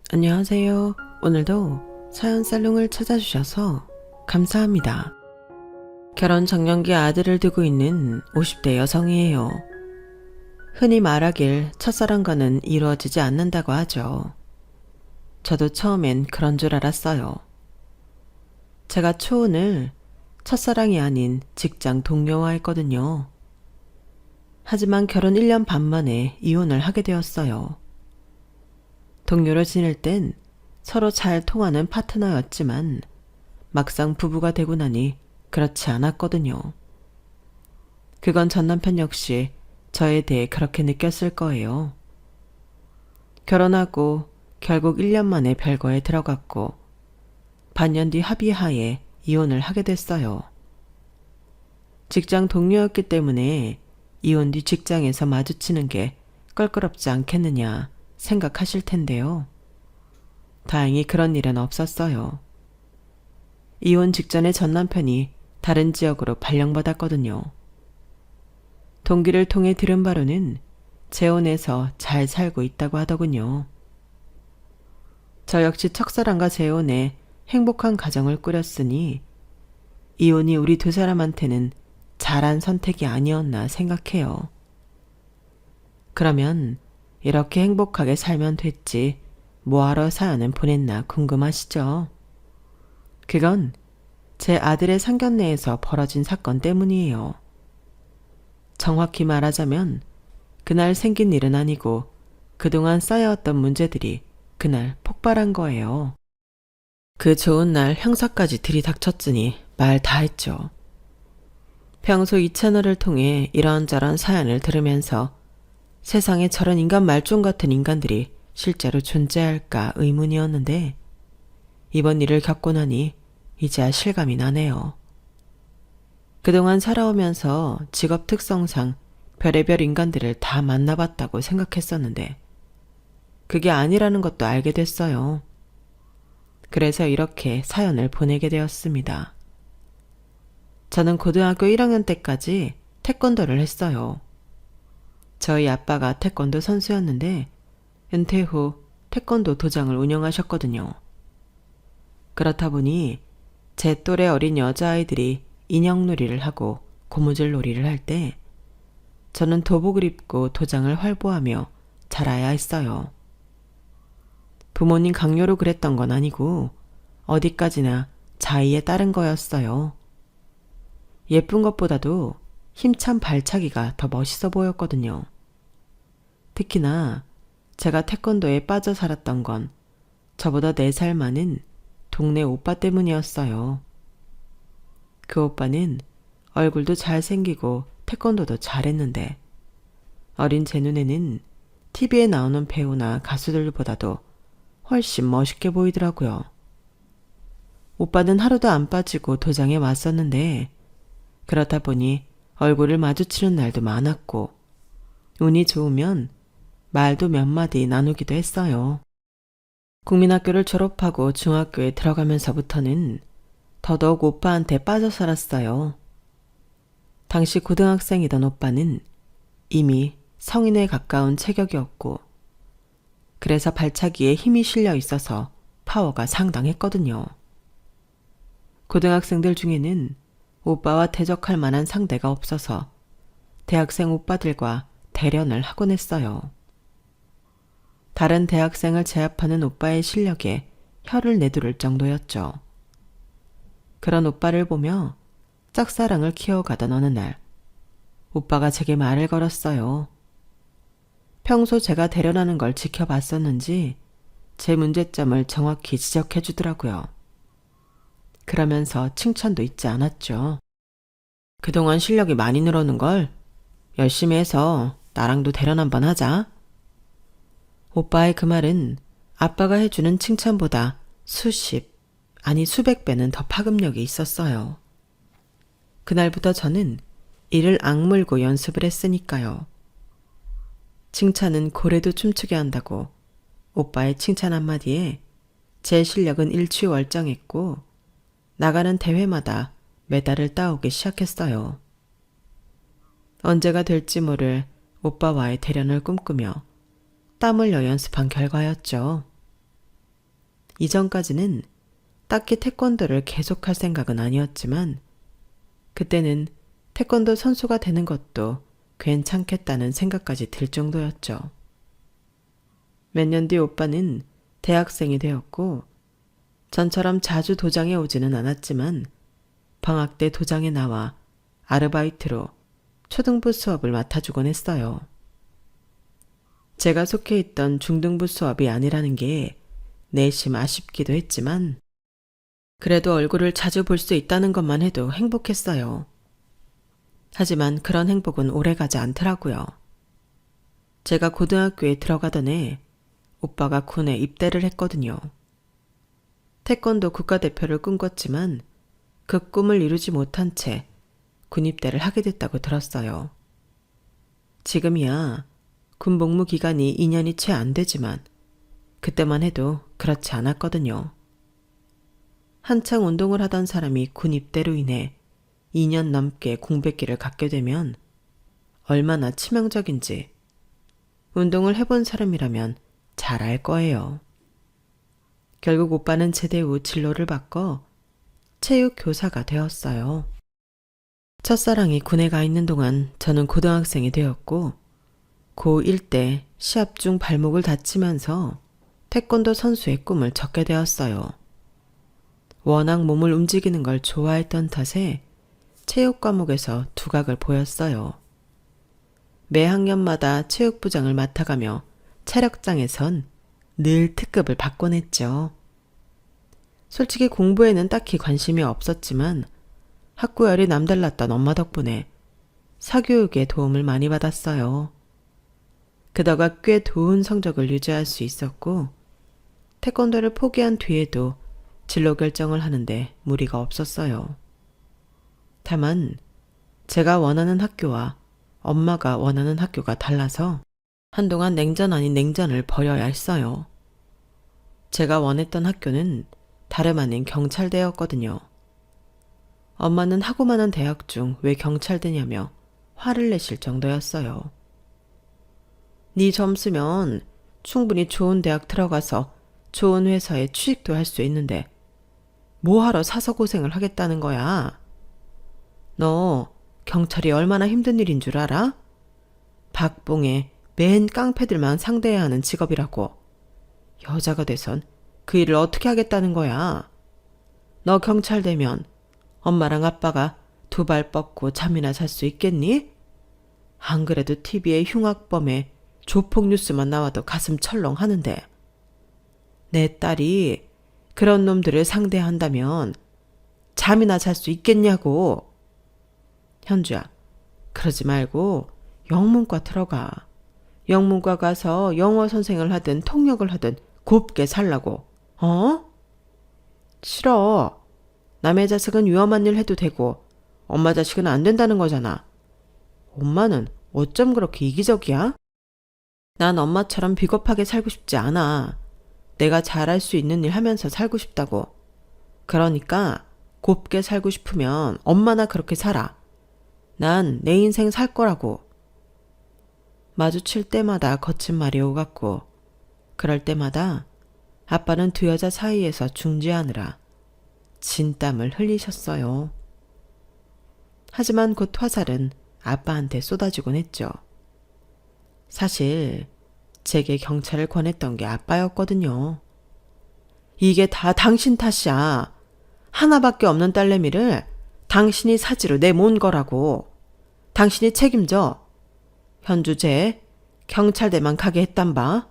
안녕하세요. 오늘도 사연 살롱을 찾아주셔서 감사합니다. 결혼 정년기 아들을 두고 있는 50대 여성이에요. 흔히 말하길 첫사랑과는 이루어지지 않는다고 하죠. 저도 처음엔 그런 줄 알았어요. 제가 초혼을 첫사랑이 아닌 직장 동료와 했거든요. 하지만 결혼 1년 반 만에 이혼을 하게 되었어요. 동료로 지낼 땐 서로 잘 통하는 파트너였지만 막상 부부가 되고 나니 그렇지 않았거든요. 그건 전 남편 역시 저에 대해 그렇게 느꼈을 거예요. 결혼하고 결국 1년 만에 별거에 들어갔고 반년 뒤 합의하에 이혼을 하게 됐어요. 직장 동료였기 때문에 이혼 뒤 직장에서 마주치는 게 껄끄럽지 않겠느냐 생각하실 텐데요. 다행히 그런 일은 없었어요. 이혼 직전에 전 남편이 다른 지역으로 발령받았거든요. 동기를 통해 들은 바로는 재혼해서 잘 살고 있다고 하더군요. 저 역시 첫사랑과 재혼해 행복한 가정을 꾸렸으니 이혼이 우리 두 사람한테는 잘한 선택이 아니었나 생각해요. 그러면 이렇게 행복하게 살면 됐지 뭐하러 사연을 보냈나 궁금하시죠? 그건 제 아들의 상견례에서 벌어진 사건 때문이에요. 정확히 말하자면 그날 생긴 일은 아니고 그동안 쌓여왔던 문제들이 그날 폭발한 거예요. 그 좋은 날 형사까지 들이닥쳤으니 말 다 했죠. 평소 이 채널을 통해 이런저런 사연을 들으면서 세상에 저런 인간 말종 같은 인간들이 실제로 존재할까 의문이었는데 이번 일을 겪고 나니 이제야 실감이 나네요. 그동안 살아오면서 직업 특성상 별의별 인간들을 다 만나봤다고 생각했었는데 그게 아니라는 것도 알게 됐어요. 그래서 이렇게 사연을 보내게 되었습니다. 저는 고등학교 1학년 때까지 태권도를 했어요. 저희 아빠가 태권도 선수였는데 은퇴 후 태권도 도장을 운영하셨거든요. 그렇다 보니 제 또래 어린 여자아이들이 인형놀이를 하고 고무줄 놀이를 할 때 저는 도복을 입고 도장을 활보하며 자라야 했어요. 부모님 강요로 그랬던 건 아니고 어디까지나 자의에 따른 거였어요. 예쁜 것보다도 힘찬 발차기가 더 멋있어 보였거든요. 특히나 제가 태권도에 빠져 살았던 건 저보다 4살 많은 동네 오빠 때문이었어요. 그 오빠는 얼굴도 잘생기고 태권도도 잘했는데 어린 제 눈에는 TV에 나오는 배우나 가수들보다도 훨씬 멋있게 보이더라고요. 오빠는 하루도 안 빠지고 도장에 왔었는데 그렇다 보니 얼굴을 마주치는 날도 많았고 운이 좋으면 말도 몇 마디 나누기도 했어요. 국민학교를 졸업하고 중학교에 들어가면서부터는 더더욱 오빠한테 빠져 살았어요. 당시 고등학생이던 오빠는 이미 성인에 가까운 체격이었고 그래서 발차기에 힘이 실려 있어서 파워가 상당했거든요. 고등학생들 중에는 오빠와 대적할 만한 상대가 없어서 대학생 오빠들과 대련을 하곤 했어요. 다른 대학생을 제압하는 오빠의 실력에 혀를 내두를 정도였죠. 그런 오빠를 보며 짝사랑을 키워가던 어느 날 오빠가 제게 말을 걸었어요. 평소 제가 대련하는 걸 지켜봤었는지 제 문제점을 정확히 지적해 주더라고요. 그러면서 칭찬도 잊지 않았죠. 그동안 실력이 많이 늘어는걸 열심히 해서 나랑도 대련 한번 하자. 오빠의 그 말은 아빠가 해주는 칭찬보다 수십, 아니 수백 배는 더 파급력이 있었어요. 그날부터 저는 이를 악물고 연습을 했으니까요. 칭찬은 고래도 춤추게 한다고 오빠의 칭찬 한마디에 제 실력은 일취월장했고 나가는 대회마다 메달을 따오기 시작했어요. 언제가 될지 모를 오빠와의 대련을 꿈꾸며 땀 흘려 연습한 결과였죠. 이전까지는 딱히 태권도를 계속할 생각은 아니었지만 그때는 태권도 선수가 되는 것도 괜찮겠다는 생각까지 들 정도였죠. 몇 년 뒤 오빠는 대학생이 되었고 전처럼 자주 도장에 오지는 않았지만 방학 때 도장에 나와 아르바이트로 초등부 수업을 맡아주곤 했어요. 제가 속해 있던 중등부 수업이 아니라는 게 내심 아쉽기도 했지만 그래도 얼굴을 자주 볼 수 있다는 것만 해도 행복했어요. 하지만 그런 행복은 오래가지 않더라고요. 제가 고등학교에 들어가던 해 오빠가 군에 입대를 했거든요. 태권도 국가대표를 꿈꿨지만 그 꿈을 이루지 못한 채 군입대를 하게 됐다고 들었어요. 지금이야 군복무 기간이 2년이 채 안 되지만 그때만 해도 그렇지 않았거든요. 한창 운동을 하던 사람이 군입대로 인해 2년 넘게 공백기를 갖게 되면 얼마나 치명적인지 운동을 해본 사람이라면 잘 알 거예요. 결국 오빠는 제대 후 진로를 바꿔 체육 교사가 되었어요. 첫사랑이 군에 가 있는 동안 저는 고등학생이 되었고 고1 때 시합 중 발목을 다치면서 태권도 선수의 꿈을 접게 되었어요. 워낙 몸을 움직이는 걸 좋아했던 탓에 체육 과목에서 두각을 보였어요. 매 학년마다 체육부장을 맡아가며 체력장에선 늘 특급을 받곤 했죠. 솔직히 공부에는 딱히 관심이 없었지만 학구열이 남달랐던 엄마 덕분에 사교육에 도움을 많이 받았어요. 그다가 꽤 좋은 성적을 유지할 수 있었고 태권도를 포기한 뒤에도 진로 결정을 하는데 무리가 없었어요. 다만 제가 원하는 학교와 엄마가 원하는 학교가 달라서 한동안 냉전 아닌 냉전을 벌여야 했어요. 제가 원했던 학교는 다름 아닌 경찰대였거든요. 엄마는 하고 많은 대학 중 왜 경찰대냐며 화를 내실 정도였어요. 네 점수면 충분히 좋은 대학 들어가서 좋은 회사에 취직도 할 수 있는데 뭐하러 사서 고생을 하겠다는 거야? 너 경찰이 얼마나 힘든 일인 줄 알아? 박봉에 맨 깡패들만 상대해야 하는 직업이라고. 여자가 돼선 그 일을 어떻게 하겠다는 거야? 너 경찰 되면 엄마랑 아빠가 두 발 뻗고 잠이나 잘 수 있겠니? 안 그래도 TV에 흉악범의 조폭 뉴스만 나와도 가슴 철렁 하는데 내 딸이 그런 놈들을 상대한다면 잠이나 잘 수 있겠냐고. 현주야, 그러지 말고 영문과 들어가. 영문과 가서 영어 선생을 하든 통역을 하든 곱게 살라고. 어? 싫어. 남의 자식은 위험한 일 해도 되고 엄마 자식은 안 된다는 거잖아. 엄마는 어쩜 그렇게 이기적이야? 난 엄마처럼 비겁하게 살고 싶지 않아. 내가 잘할 수 있는 일 하면서 살고 싶다고. 그러니까 곱게 살고 싶으면 엄마나 그렇게 살아. 난 내 인생 살 거라고. 마주칠 때마다 거친 말이 오갔고 그럴 때마다 아빠는 두 여자 사이에서 중재하느라 진땀을 흘리셨어요. 하지만 곧 화살은 아빠한테 쏟아지곤 했죠. 사실 제게 경찰을 권했던 게 아빠였거든요. 이게 다 당신 탓이야. 하나밖에 없는 딸내미를 당신이 사지로 내몬 거라고. 당신이 책임져. 현주제 경찰대만 가게 했단 바.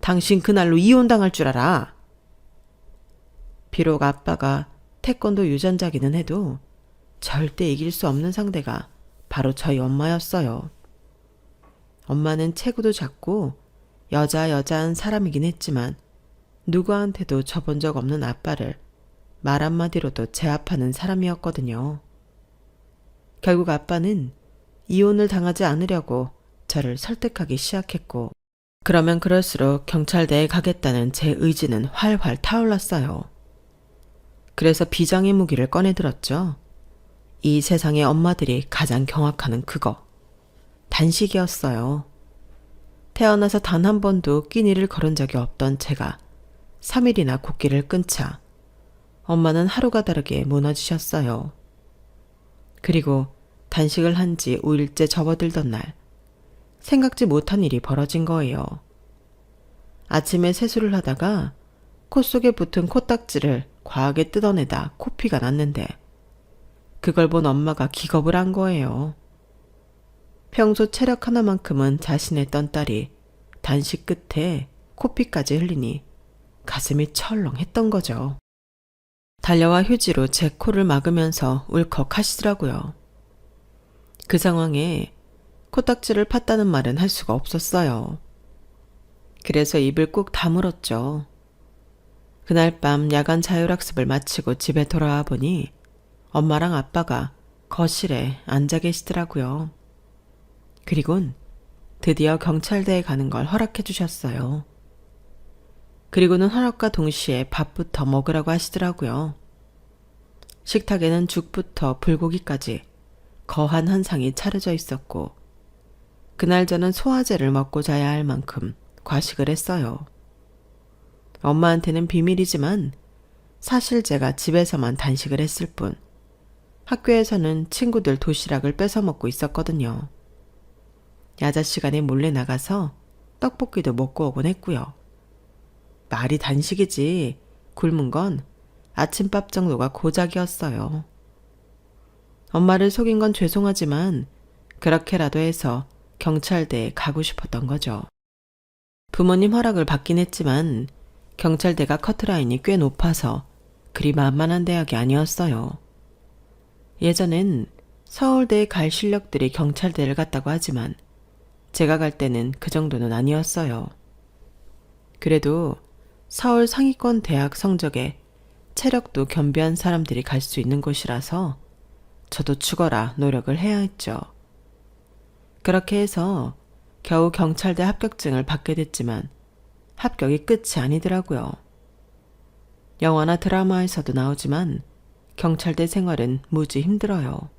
당신 그날로 이혼당할 줄 알아. 비록 아빠가 태권도 유전자기는 해도 절대 이길 수 없는 상대가 바로 저희 엄마였어요. 엄마는 체구도 작고 여자한 사람이긴 했지만 누구한테도 져본 적 없는 아빠를 말 한마디로도 제압하는 사람이었거든요. 결국 아빠는 이혼을 당하지 않으려고 저를 설득하기 시작했고 그러면 그럴수록 경찰대에 가겠다는 제 의지는 활활 타올랐어요. 그래서 비장의 무기를 꺼내들었죠. 이 세상의 엄마들이 가장 경악하는 그거. 단식이었어요. 태어나서 단 한 번도 끼니를 거른 적이 없던 제가 3일이나 곡기를 끊자 엄마는 하루가 다르게 무너지셨어요. 그리고 단식을 한 지 5일째 접어들던 날 생각지 못한 일이 벌어진 거예요. 아침에 세수를 하다가 코 속에 붙은 코딱지를 과하게 뜯어내다 코피가 났는데 그걸 본 엄마가 기겁을 한 거예요. 평소 체력 하나만큼은 자신했던 딸이 단식 끝에 코피까지 흘리니 가슴이 철렁했던 거죠. 달려와 휴지로 제 코를 막으면서 울컥하시더라고요. 그 상황에 코딱지를 팠다는 말은 할 수가 없었어요. 그래서 입을 꾹 다물었죠. 그날 밤 야간 자율학습을 마치고 집에 돌아와 보니 엄마랑 아빠가 거실에 앉아 계시더라고요. 그리곤 드디어 경찰대에 가는 걸 허락해 주셨어요. 그리고는 허락과 동시에 밥부터 먹으라고 하시더라고요. 식탁에는 죽부터 불고기까지 거한 한 상이 차려져 있었고 그날 저는 소화제를 먹고 자야 할 만큼 과식을 했어요. 엄마한테는 비밀이지만 사실 제가 집에서만 단식을 했을 뿐 학교에서는 친구들 도시락을 뺏어 먹고 있었거든요. 야자 시간에 몰래 나가서 떡볶이도 먹고 오곤 했고요. 말이 단식이지 굶은 건 아침밥 정도가 고작이었어요. 엄마를 속인 건 죄송하지만 그렇게라도 해서 경찰대에 가고 싶었던 거죠. 부모님 허락을 받긴 했지만 경찰대가 커트라인이 꽤 높아서 그리 만만한 대학이 아니었어요. 예전엔 서울대에 갈 실력들이 경찰대를 갔다고 하지만 제가 갈 때는 그 정도는 아니었어요. 그래도 서울 상위권 대학 성적에 체력도 겸비한 사람들이 갈 수 있는 곳이라서 저도 죽어라 노력을 해야 했죠. 그렇게 해서 겨우 경찰대 합격증을 받게 됐지만 합격이 끝이 아니더라고요. 영화나 드라마에서도 나오지만 경찰대 생활은 무지 힘들어요.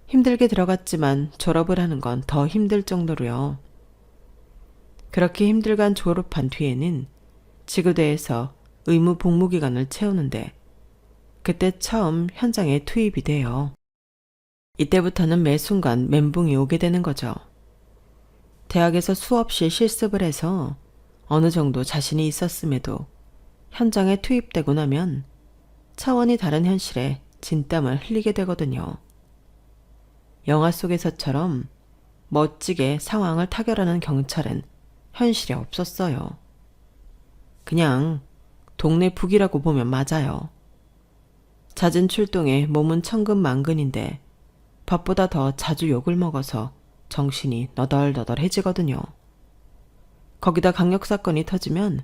힘들게 들어갔지만 졸업을 하는 건 더 힘들 정도로요. 그렇게 힘들간 졸업한 뒤에는 지구대에서 의무 복무 기간을 채우는데 그때 처음 현장에 투입이 돼요. 이때부터는 매 순간 멘붕이 오게 되는 거죠. 대학에서 수없이 실습을 해서 어느 정도 자신이 있었음에도 현장에 투입되고 나면 차원이 다른 현실에 진땀을 흘리게 되거든요. 영화 속에서처럼 멋지게 상황을 타결하는 경찰은 현실에 없었어요. 그냥 동네 북이라고 보면 맞아요. 잦은 출동에 몸은 천근만근인데 밥보다 더 자주 욕을 먹어서 정신이 너덜너덜해지거든요. 거기다 강력사건이 터지면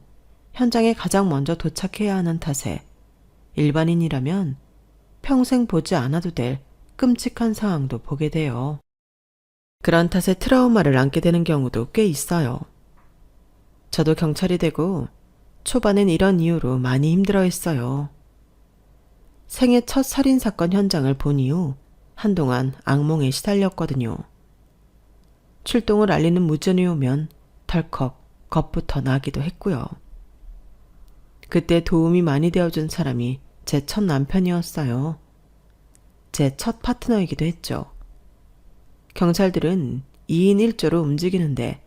현장에 가장 먼저 도착해야 하는 탓에 일반인이라면 평생 보지 않아도 될 끔찍한 상황도 보게 돼요. 그런 탓에 트라우마를 안게 되는 경우도 꽤 있어요. 저도 경찰이 되고 초반엔 이런 이유로 많이 힘들어했어요. 생애 첫 살인사건 현장을 본 이후 한동안 악몽에 시달렸거든요. 출동을 알리는 무전이 오면 덜컥 겁부터 나기도 했고요. 그때 도움이 많이 되어준 사람이 제 첫 남편이었어요. 제 첫 파트너이기도 했죠. 경찰들은 2인 1조로 움직이는데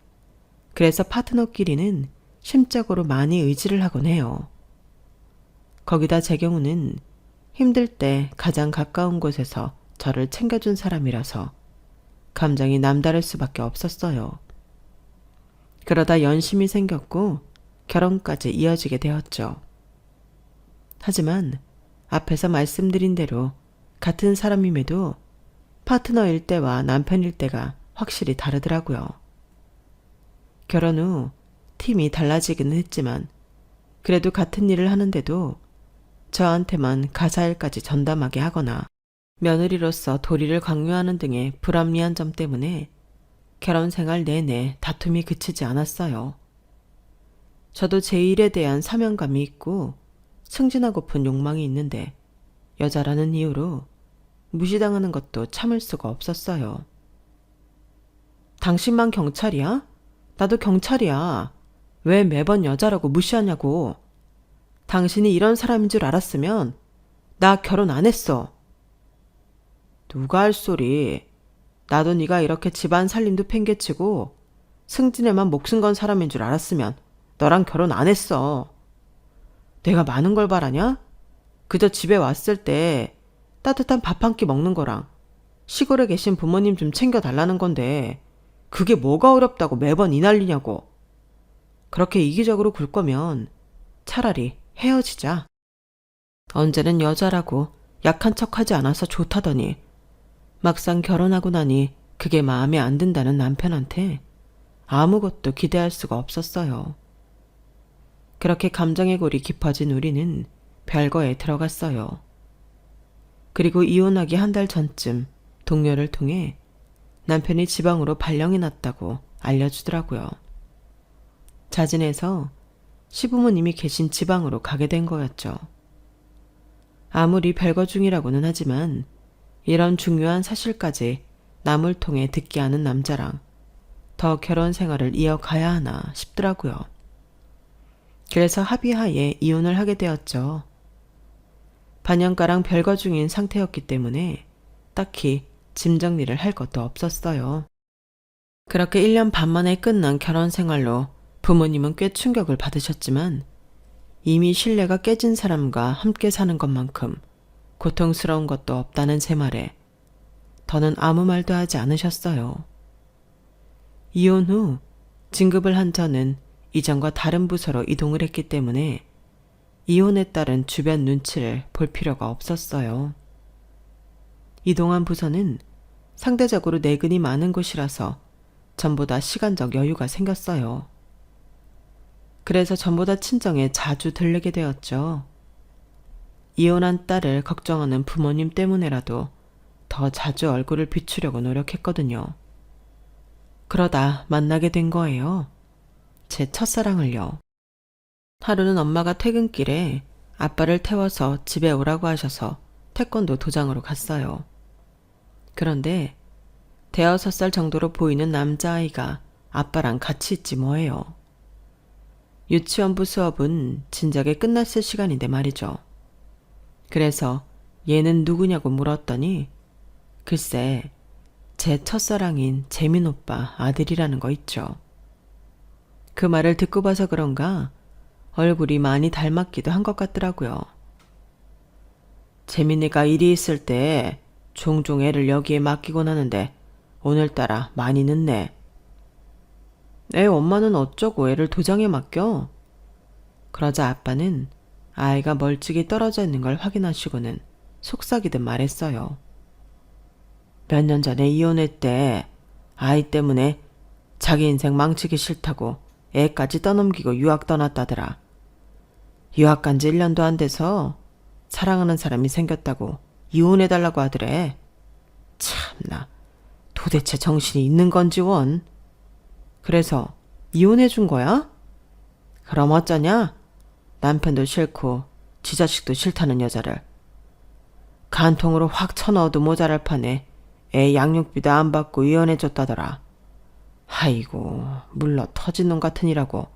그래서 파트너끼리는 심적으로 많이 의지를 하곤 해요. 거기다 제 경우는 힘들 때 가장 가까운 곳에서 저를 챙겨준 사람이라서 감정이 남다를 수밖에 없었어요. 그러다 연심이 생겼고 결혼까지 이어지게 되었죠. 하지만 앞에서 말씀드린 대로 같은 사람임에도 파트너일 때와 남편일 때가 확실히 다르더라고요. 결혼 후 팀이 달라지기는 했지만 그래도 같은 일을 하는데도 저한테만 가사일까지 전담하게 하거나 며느리로서 도리를 강요하는 등의 불합리한 점 때문에 결혼 생활 내내 다툼이 그치지 않았어요. 저도 제 일에 대한 사명감이 있고 승진하고픈 욕망이 있는데 여자라는 이유로 무시당하는 것도 참을 수가 없었어요. 당신만 경찰이야? 나도 경찰이야. 왜 매번 여자라고 무시하냐고. 당신이 이런 사람인 줄 알았으면 나 결혼 안 했어. 누가 할 소리. 나도 네가 이렇게 집안 살림도 팽개치고 승진에만 목숨 건 사람인 줄 알았으면 너랑 결혼 안 했어. 내가 많은 걸 바라냐? 그저 집에 왔을 때 따뜻한 밥 한 끼 먹는 거랑 시골에 계신 부모님 좀 챙겨달라는 건데 그게 뭐가 어렵다고 매번 이 난리냐고. 그렇게 이기적으로 굴 거면 차라리 헤어지자. 언제는 여자라고 약한 척하지 않아서 좋다더니 막상 결혼하고 나니 그게 마음에 안 든다는 남편한테 아무것도 기대할 수가 없었어요. 그렇게 감정의 골이 깊어진 우리는 별거에 들어갔어요. 그리고 이혼하기 한 달 전쯤 동료를 통해 남편이 지방으로 발령이 났다고 알려주더라고요. 자진해서 시부모님이 계신 지방으로 가게 된 거였죠. 아무리 별거 중이라고는 하지만 이런 중요한 사실까지 남을 통해 듣게 하는 남자랑 더 결혼 생활을 이어가야 하나 싶더라고요. 그래서 합의하에 이혼을 하게 되었죠. 반년가량 별거 중인 상태였기 때문에 딱히 짐 정리를 할 것도 없었어요. 그렇게 1년 반 만에 끝난 결혼 생활로 부모님은 꽤 충격을 받으셨지만 이미 신뢰가 깨진 사람과 함께 사는 것만큼 고통스러운 것도 없다는 제 말에 더는 아무 말도 하지 않으셨어요. 이혼 후 진급을 한 저는 이전과 다른 부서로 이동을 했기 때문에 이혼에 따른 주변 눈치를 볼 필요가 없었어요. 이동한 부서는 상대적으로 내근이 많은 곳이라서 전보다 시간적 여유가 생겼어요. 그래서 전보다 친정에 자주 들르게 되었죠. 이혼한 딸을 걱정하는 부모님 때문에라도 더 자주 얼굴을 비추려고 노력했거든요. 그러다 만나게 된 거예요. 제 첫사랑을요. 하루는 엄마가 퇴근길에 아빠를 태워서 집에 오라고 하셔서 태권도 도장으로 갔어요. 그런데 5살 정도로 보이는 남자아이가 아빠랑 같이 있지 뭐예요. 유치원부 수업은 진작에 끝났을 시간인데 말이죠. 그래서 얘는 누구냐고 물었더니 글쎄 제 첫사랑인 재민 오빠 아들이라는 거 있죠. 그 말을 듣고 봐서 그런가 얼굴이 많이 닮았기도 한 것 같더라고요. 재민이가 일이 있을 때 종종 애를 여기에 맡기곤 하는데 오늘따라 많이 늦네. 애 엄마는 어쩌고 애를 도장에 맡겨? 그러자 아빠는 아이가 멀찍이 떨어져 있는 걸 확인하시고는 속삭이듯 말했어요. 몇 년 전에 이혼했대. 아이 때문에 자기 인생 망치기 싫다고 애까지 떠넘기고 유학 떠났다더라. 유학 간 지 1년도 안 돼서 사랑하는 사람이 생겼다고 이혼해달라고 하더래. 참나, 도대체 정신이 있는 건지 원. 그래서 이혼해준 거야? 그럼 어쩌냐? 남편도 싫고 지 자식도 싫다는 여자를. 간통으로 확 쳐넣어도 모자랄 판에 애 양육비도 안 받고 이혼해줬다더라. 아이고, 물러 터진 놈 같으니라고.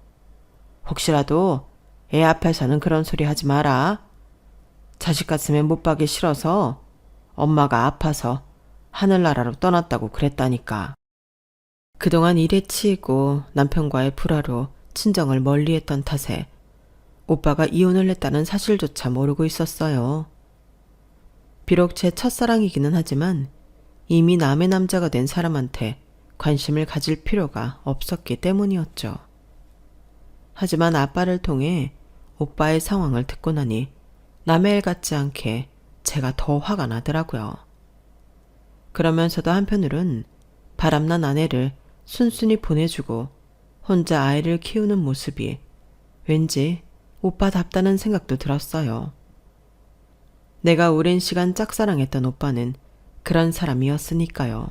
혹시라도 애 앞에서는 그런 소리 하지 마라. 자식 가슴에 못 박기 싫어서 엄마가 아파서 하늘나라로 떠났다고 그랬다니까. 그동안 일에 치이고 남편과의 불화로 친정을 멀리했던 탓에 오빠가 이혼을 했다는 사실조차 모르고 있었어요. 비록 제 첫사랑이기는 하지만 이미 남의 남자가 된 사람한테 관심을 가질 필요가 없었기 때문이었죠. 하지만 아빠를 통해 오빠의 상황을 듣고 나니 남의 일 같지 않게 제가 더 화가 나더라고요. 그러면서도 한편으론 바람난 아내를 순순히 보내주고 혼자 아이를 키우는 모습이 왠지 오빠답다는 생각도 들었어요. 내가 오랜 시간 짝사랑했던 오빠는 그런 사람이었으니까요.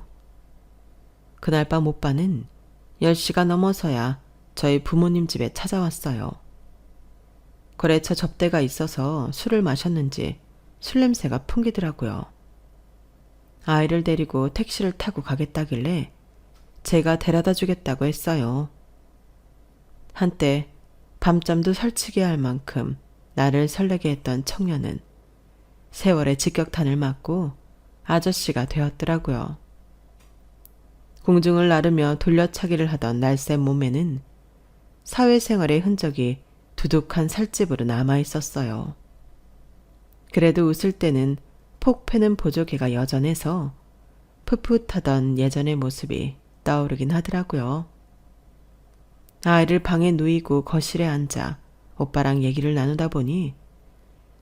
그날 밤 오빠는 10시가 넘어서야 저희 부모님 집에 찾아왔어요. 거래처 접대가 있어서 술을 마셨는지 술 냄새가 풍기더라고요. 아이를 데리고 택시를 타고 가겠다길래 제가 데려다 주겠다고 했어요. 한때 밤잠도 설치게 할 만큼 나를 설레게 했던 청년은 세월의 직격탄을 맞고 아저씨가 되었더라고요. 공중을 나르며 돌려차기를 하던 날쌘 몸에는 사회생활의 흔적이 두둑한 살집으로 남아 있었어요. 그래도 웃을 때는 폭 패는 보조개가 여전해서 풋풋하던 예전의 모습이 떠오르긴 하더라고요. 아이를 방에 누이고 거실에 앉아 오빠랑 얘기를 나누다 보니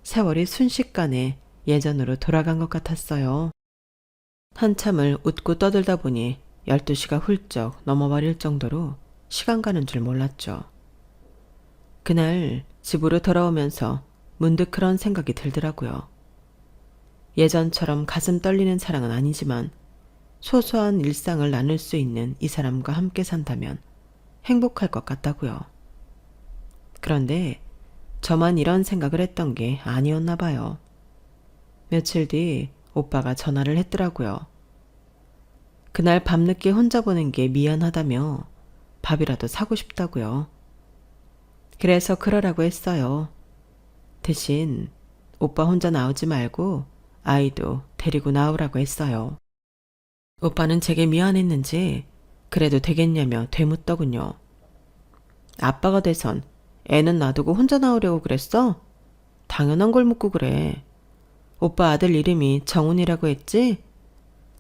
세월이 순식간에 예전으로 돌아간 것 같았어요. 한참을 웃고 떠들다 보니 12시가 훌쩍 넘어버릴 정도로 시간 가는 줄 몰랐죠. 그날 집으로 돌아오면서 문득 그런 생각이 들더라고요. 예전처럼 가슴 떨리는 사랑은 아니지만 소소한 일상을 나눌 수 있는 이 사람과 함께 산다면 행복할 것 같다고요. 그런데 저만 이런 생각을 했던 게 아니었나 봐요. 며칠 뒤 오빠가 전화를 했더라고요. 그날 밤늦게 혼자 보낸 게 미안하다며 밥이라도 사고 싶다고요. 그래서 그러라고 했어요. 대신 오빠 혼자 나오지 말고 아이도 데리고 나오라고 했어요. 오빠는 제게 미안했는지 그래도 되겠냐며 되묻더군요. 아빠가 돼선 애는 놔두고 혼자 나오려고 그랬어? 당연한 걸 묻고 그래. 오빠 아들 이름이 정훈이라고 했지?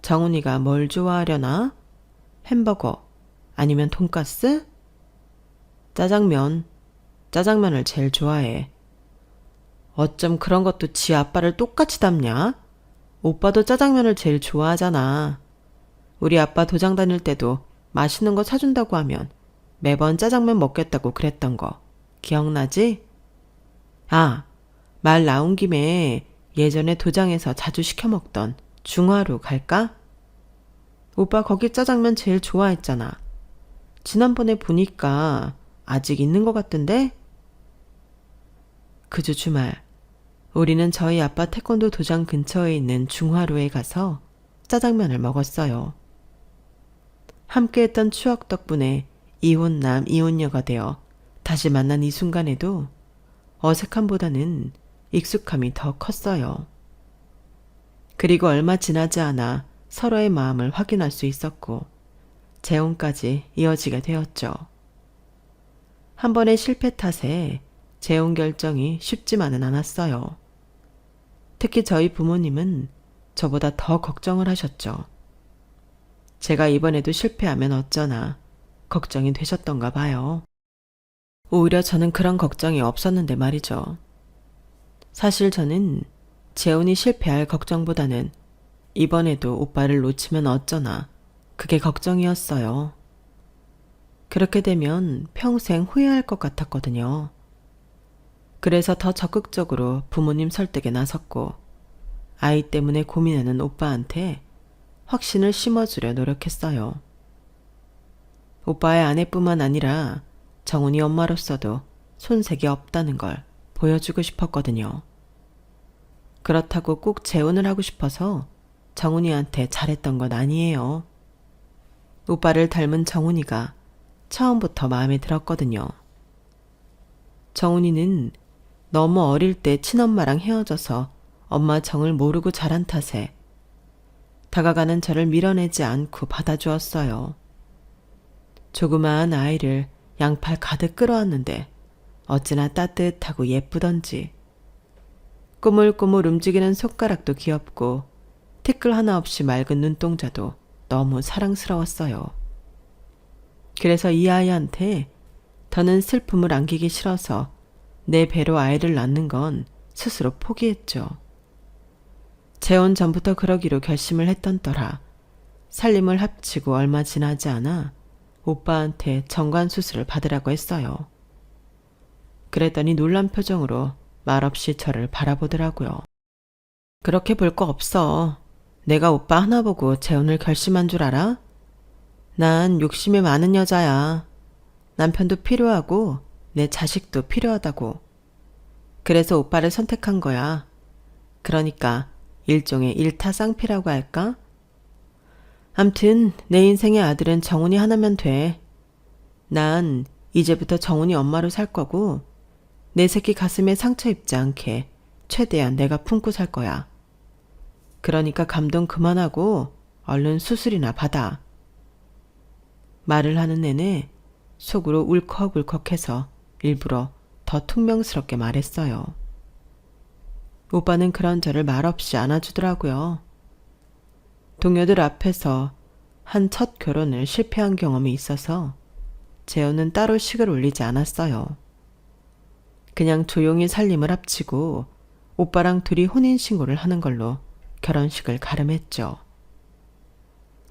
정훈이가 뭘 좋아하려나? 햄버거 아니면 돈가스? 짜장면. 짜장면을 제일 좋아해. 어쩜 그런 것도 지 아빠를 똑같이 닮냐? 오빠도 짜장면을 제일 좋아하잖아. 우리 아빠 도장 다닐 때도 맛있는 거 사준다고 하면 매번 짜장면 먹겠다고 그랬던 거 기억나지? 아, 말 나온 김에 예전에 도장에서 자주 시켜 먹던 중화로 갈까? 오빠 거기 짜장면 제일 좋아했잖아. 지난번에 보니까 아직 있는 것 같던데? 그 주 주말 우리는 저희 아빠 태권도 도장 근처에 있는 중화로에 가서 짜장면을 먹었어요. 함께했던 추억 덕분에 이혼남 이혼녀가 되어 다시 만난 이 순간에도 어색함보다는 익숙함이 더 컸어요. 그리고 얼마 지나지 않아 서로의 마음을 확인할 수 있었고 재혼까지 이어지게 되었죠. 한 번의 실패 탓에 재혼 결정이 쉽지만은 않았어요. 특히 저희 부모님은 저보다 더 걱정을 하셨죠. 제가 이번에도 실패하면 어쩌나 걱정이 되셨던가 봐요. 오히려 저는 그런 걱정이 없었는데 말이죠. 사실 저는 재혼이 실패할 걱정보다는 이번에도 오빠를 놓치면 어쩌나 그게 걱정이었어요. 그렇게 되면 평생 후회할 것 같았거든요. 그래서 더 적극적으로 부모님 설득에 나섰고 아이 때문에 고민하는 오빠한테 확신을 심어주려 노력했어요. 오빠의 아내뿐만 아니라 정훈이 엄마로서도 손색이 없다는 걸 보여주고 싶었거든요. 그렇다고 꼭 재혼을 하고 싶어서 정훈이한테 잘했던 건 아니에요. 오빠를 닮은 정훈이가 처음부터 마음에 들었거든요. 정훈이는 너무 어릴 때 친엄마랑 헤어져서 엄마 정을 모르고 자란 탓에 다가가는 저를 밀어내지 않고 받아주었어요. 조그마한 아이를 양팔 가득 끌어안는데 어찌나 따뜻하고 예쁘던지. 꼬물꼬물 움직이는 손가락도 귀엽고 티끌 하나 없이 맑은 눈동자도 너무 사랑스러웠어요. 그래서 이 아이한테 더는 슬픔을 안기기 싫어서 내 배로 아이를 낳는 건 스스로 포기했죠. 재혼 전부터 그러기로 결심을 했던 터라 살림을 합치고 얼마 지나지 않아 오빠한테 정관수술을 받으라고 했어요. 그랬더니 놀란 표정으로 말없이 저를 바라보더라고요. 그렇게 볼 거 없어. 내가 오빠 하나 보고 재혼을 결심한 줄 알아? 난 욕심이 많은 여자야. 남편도 필요하고 내 자식도 필요하다고. 그래서 오빠를 선택한 거야. 그러니까 일종의 일타쌍피라고 할까? 암튼 내 인생의 아들은 정훈이 하나면 돼. 난 이제부터 정훈이 엄마로 살 거고 내 새끼 가슴에 상처 입지 않게 최대한 내가 품고 살 거야. 그러니까 감동 그만하고 얼른 수술이나 받아. 말을 하는 내내 속으로 울컥울컥해서 일부러 더 퉁명스럽게 말했어요. 오빠는 그런 저를 말없이 안아주더라고요. 동료들 앞에서 한 첫 결혼을 실패한 경험이 있어서 재혼은 따로 식을 올리지 않았어요. 그냥 조용히 살림을 합치고 오빠랑 둘이 혼인신고를 하는 걸로 결혼식을 가름했죠.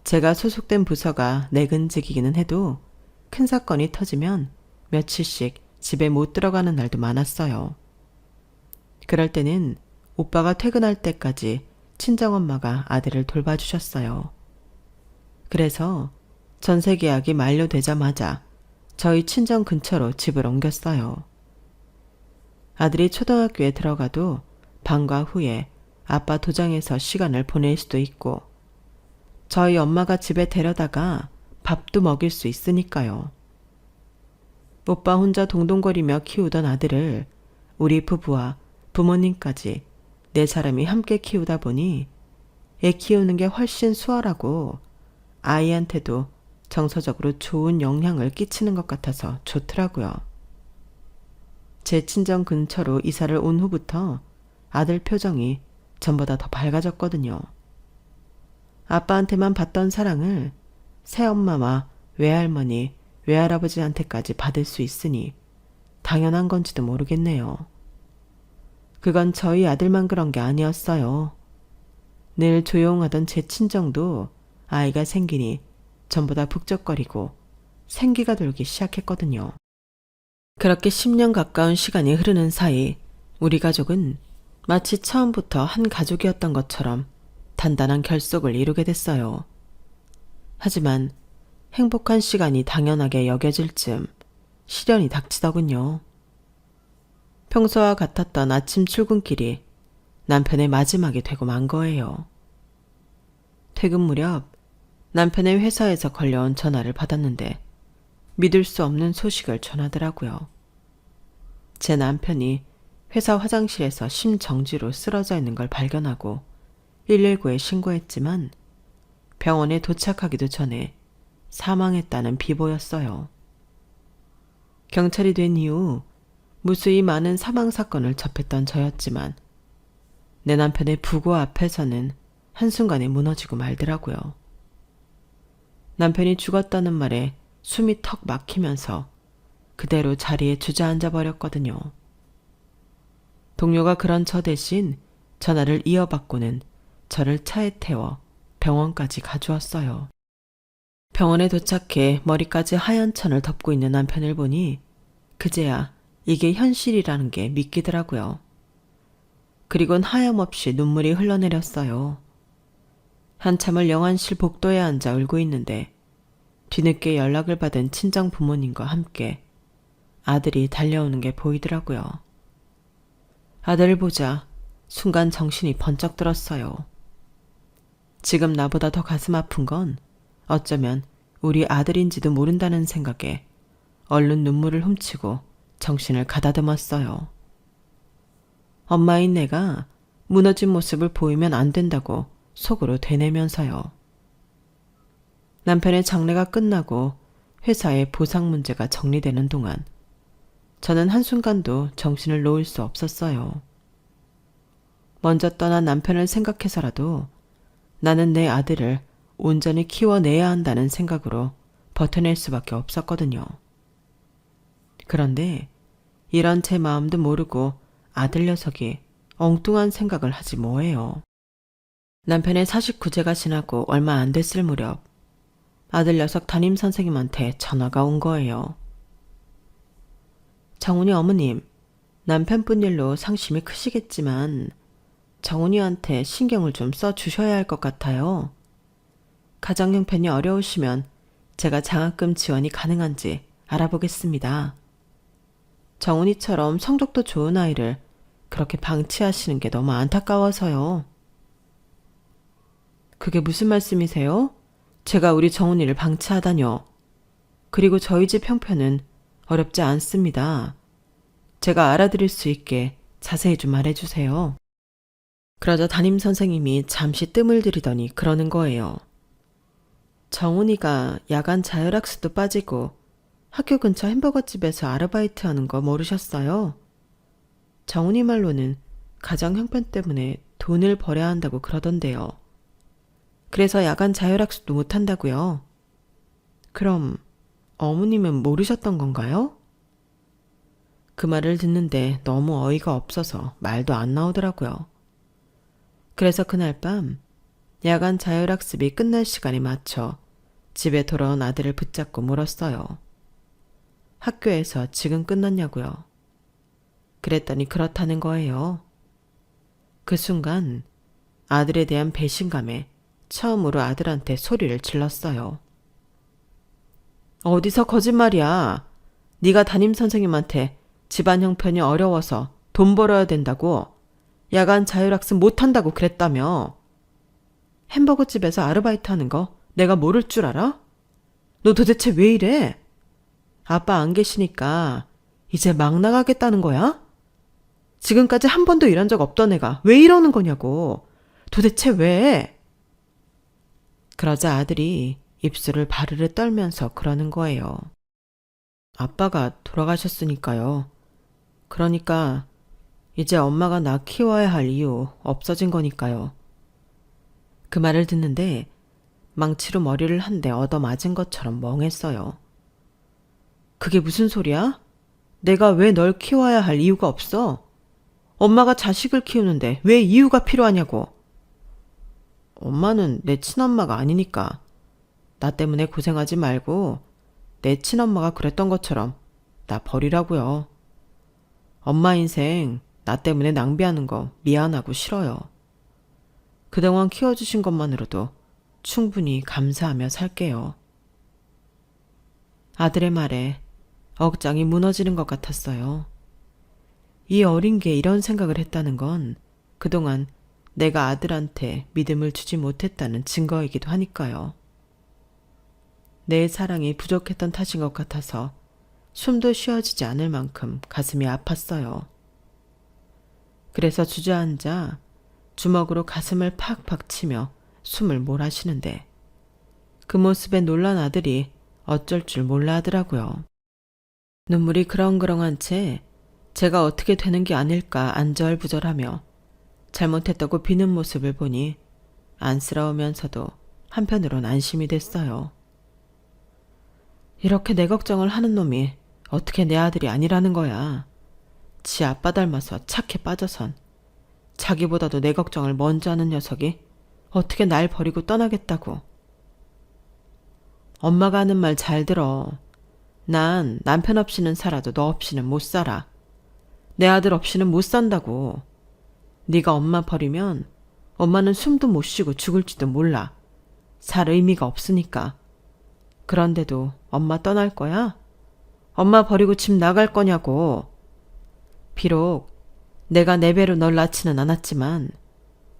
제가 소속된 부서가 내근직이기는 해도 큰 사건이 터지면 며칠씩 집에 못 들어가는 날도 많았어요. 그럴 때는 오빠가 퇴근할 때까지 친정엄마가 아들을 돌봐주셨어요. 그래서 전세 계약이 만료되자마자 저희 친정 근처로 집을 옮겼어요. 아들이 초등학교에 들어가도 방과 후에 아빠 도장에서 시간을 보낼 수도 있고 저희 엄마가 집에 데려다가 밥도 먹일 수 있으니까요. 오빠 혼자 동동거리며 키우던 아들을 우리 부부와 부모님까지 네 사람이 함께 키우다 보니 애 키우는 게 훨씬 수월하고 아이한테도 정서적으로 좋은 영향을 끼치는 것 같아서 좋더라고요. 제 친정 근처로 이사를 온 후부터 아들 표정이 전보다 더 밝아졌거든요. 아빠한테만 받던 사랑을 새엄마와 외할머니, 외할아버지한테까지 받을 수 있으니 당연한 건지도 모르겠네요. 그건 저희 아들만 그런 게 아니었어요. 늘 조용하던 제 친정도 아이가 생기니 전부 다 북적거리고 생기가 돌기 시작했거든요. 그렇게 10년 가까운 시간이 흐르는 사이 우리 가족은 마치 처음부터 한 가족이었던 것처럼 단단한 결속을 이루게 됐어요. 하지만 행복한 시간이 당연하게 여겨질 즈음 시련이 닥치더군요. 평소와 같았던 아침 출근길이 남편의 마지막이 되고 만 거예요. 퇴근 무렵 남편의 회사에서 걸려온 전화를 받았는데 믿을 수 없는 소식을 전하더라고요. 제 남편이 회사 화장실에서 심정지로 쓰러져 있는 걸 발견하고 119에 신고했지만 병원에 도착하기도 전에 사망했다는 비보였어요. 경찰이 된 이후 무수히 많은 사망 사건을 접했던 저였지만 내 남편의 부고 앞에서는 한순간에 무너지고 말더라고요. 남편이 죽었다는 말에 숨이 턱 막히면서 그대로 자리에 주저앉아 버렸거든요. 동료가 그런 저 대신 전화를 이어받고는 저를 차에 태워 병원까지 가주었어요. 병원에 도착해 머리까지 하얀 천을 덮고 있는 남편을 보니 그제야 이게 현실이라는 게 믿기더라고요. 그리곤 하염없이 눈물이 흘러내렸어요. 한참을 영안실 복도에 앉아 울고 있는데 뒤늦게 연락을 받은 친정 부모님과 함께 아들이 달려오는 게 보이더라고요. 아들을 보자 순간 정신이 번쩍 들었어요. 지금 나보다 더 가슴 아픈 건 어쩌면 우리 아들인지도 모른다는 생각에 얼른 눈물을 훔치고 정신을 가다듬었어요. 엄마인 내가 무너진 모습을 보이면 안 된다고 속으로 되뇌면서요. 남편의 장례가 끝나고 회사의 보상 문제가 정리되는 동안 저는 한순간도 정신을 놓을 수 없었어요. 먼저 떠난 남편을 생각해서라도 나는 내 아들을 온전히 키워내야 한다는 생각으로 버텨낼 수밖에 없었거든요. 그런데 이런 제 마음도 모르고 아들 녀석이 엉뚱한 생각을 하지 뭐예요. 남편의 49제가 지나고 얼마 안 됐을 무렵 아들 녀석 담임선생님한테 전화가 온 거예요. 정훈이 어머님, 남편분 일로 상심이 크시겠지만 정훈이한테 신경을 좀 써주셔야 할 것 같아요. 가정 형편이 어려우시면 제가 장학금 지원이 가능한지 알아보겠습니다. 정훈이처럼 성적도 좋은 아이를 그렇게 방치하시는 게 너무 안타까워서요. 그게 무슨 말씀이세요? 제가 우리 정훈이를 방치하다뇨. 그리고 저희 집 형편은 어렵지 않습니다. 제가 알아들을 수 있게 자세히 좀 말해주세요. 그러자 담임 선생님이 잠시 뜸을 들이더니 그러는 거예요. 정훈이가 야간 자율학습도 빠지고 학교 근처 햄버거집에서 아르바이트 하는 거 모르셨어요? 정훈이 말로는 가정 형편 때문에 돈을 벌여야 한다고 그러던데요. 그래서 야간 자율학습도 못한다고요. 그럼 어머님은 모르셨던 건가요? 그 말을 듣는데 너무 어이가 없어서 말도 안 나오더라고요. 그래서 그날 밤 야간 자율학습이 끝날 시간에 맞춰 집에 돌아온 아들을 붙잡고 물었어요. 학교에서 지금 끝났냐고요. 그랬더니 그렇다는 거예요. 그 순간 아들에 대한 배신감에 처음으로 아들한테 소리를 질렀어요. 어디서 거짓말이야. 네가 담임 선생님한테 집안 형편이 어려워서 돈 벌어야 된다고 야간 자율학습 못한다고 그랬다며. 햄버거집에서 아르바이트 하는 거 내가 모를 줄 알아? 너 도대체 왜 이래? 아빠 안 계시니까 이제 막 나가겠다는 거야? 지금까지 한 번도 일한 적 없던 애가 왜 이러는 거냐고. 도대체 왜? 그러자 아들이 입술을 바르르 떨면서 그러는 거예요. 아빠가 돌아가셨으니까요. 그러니까 이제 엄마가 나 키워야 할 이유 없어진 거니까요. 그 말을 듣는데 망치로 머리를 한 대 얻어맞은 것처럼 멍했어요. 그게 무슨 소리야? 내가 왜 널 키워야 할 이유가 없어? 엄마가 자식을 키우는데 왜 이유가 필요하냐고. 엄마는 내 친엄마가 아니니까 나 때문에 고생하지 말고 내 친엄마가 그랬던 것처럼 나 버리라고요. 엄마 인생 나 때문에 낭비하는 거 미안하고 싫어요. 그동안 키워주신 것만으로도 충분히 감사하며 살게요. 아들의 말에 억장이 무너지는 것 같았어요. 이 어린 게 이런 생각을 했다는 건 그동안 내가 아들한테 믿음을 주지 못했다는 증거이기도 하니까요. 내 사랑이 부족했던 탓인 것 같아서 숨도 쉬어지지 않을 만큼 가슴이 아팠어요. 그래서 주저앉아 주먹으로 가슴을 팍팍 치며 숨을 몰아쉬는데 그 모습에 놀란 아들이 어쩔 줄 몰라 하더라고요. 눈물이 그렁그렁한 채 제가 어떻게 되는 게 아닐까 안절부절하며 잘못했다고 비는 모습을 보니 안쓰러우면서도 한편으론 안심이 됐어요. 이렇게 내 걱정을 하는 놈이 어떻게 내 아들이 아니라는 거야. 지 아빠 닮아서 착해 빠져선 자기보다도 내 걱정을 먼저 하는 녀석이 어떻게 날 버리고 떠나겠다고. 엄마가 하는 말 잘 들어. 난 남편 없이는 살아도 너 없이는 못 살아. 내 아들 없이는 못 산다고. 네가 엄마 버리면 엄마는 숨도 못 쉬고 죽을지도 몰라. 살 의미가 없으니까. 그런데도 엄마 떠날 거야? 엄마 버리고 집 나갈 거냐고. 비록 내가 내 배로 널 낳지는 않았지만